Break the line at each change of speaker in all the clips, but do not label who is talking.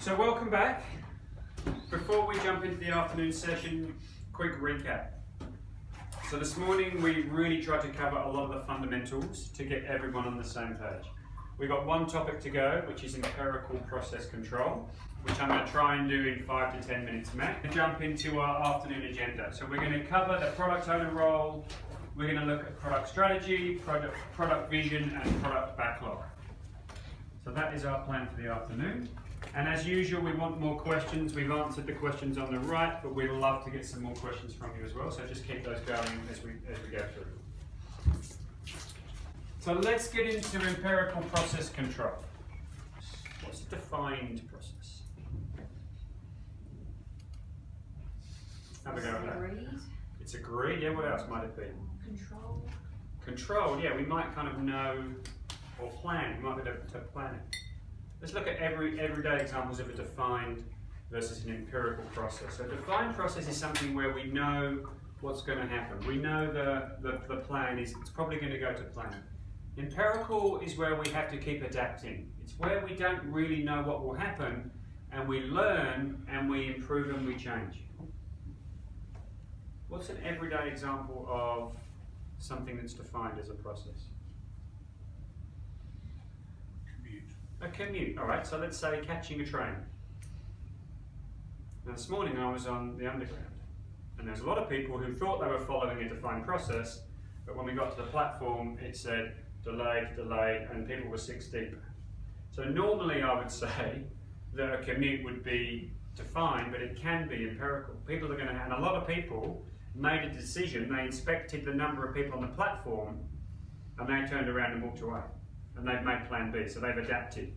So welcome back. Before we jump into the afternoon session, quick recap. So this morning we really tried to cover a lot of the fundamentals to get everyone on the same page. We've got one topic to go, which is empirical process control, which I'm going to try and do in 5 to 10 minutes max. We'll jump into our afternoon agenda. So we're going to cover the product owner role, we're going to look at product strategy, product vision and product backlog. So that is our plan for the afternoon. And as usual, we want more questions. We've answered the questions on the right, but we'd love to get some more questions from you as well. So just keep those going as we go through. So let's get into empirical process control. What's a defined process? Have a go at that.
Agreed.
It's agreed. Yeah. What else might it be?
Control.
Controlled. Yeah. We might kind of know or plan. We might be able to plan it. Let's look at everyday examples of a defined versus an empirical process. So a defined process is something where we know what's going to happen. We know the plan is it's probably going to go to plan. Empirical is where we have to keep adapting. It's where we don't really know what will happen and we learn and we improve and we change. What's an everyday example of something that's defined as a process? A commute, all right, so let's say catching a train. Now this morning I was on the underground and there's a lot of people who thought they were following a defined process, but when we got to the platform it said delayed, delayed, and people were 6 deep. So normally I would say that a commute would be defined, but it can be empirical. People are going to, and a lot of people made a decision, they inspected the number of people on the platform and they turned around and walked away. And they've made plan B, so they've adapted.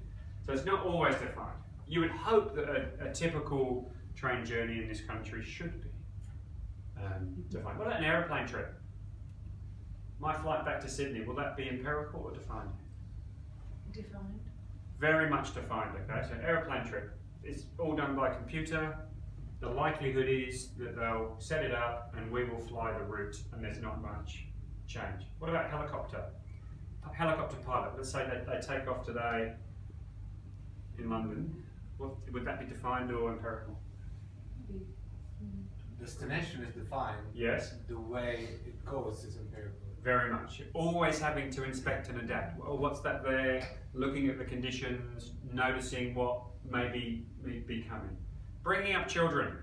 So it's not always defined. You would hope that a typical train journey in this country should be defined. What about an aeroplane trip? My flight back to Sydney, will that be empirical or defined?
Defined.
Very much defined, okay? So aeroplane trip, it's all done by computer. The likelihood is that they'll set it up and we will fly the route and there's not much change. What about helicopter? Helicopter pilot, let's say they take off today in London. Would that be defined or empirical?
Destination is defined.
Yes.
The way it goes is empirical.
Very much. Always having to inspect and adapt. Well, what's that there? Looking at the conditions, noticing what may be coming. Bringing up children.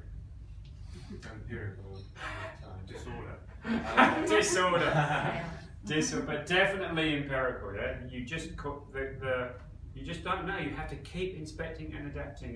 Empirical.
Disorder. Disorder. But definitely empirical. Yeah. You just you just don't know. You have to keep inspecting and adapting.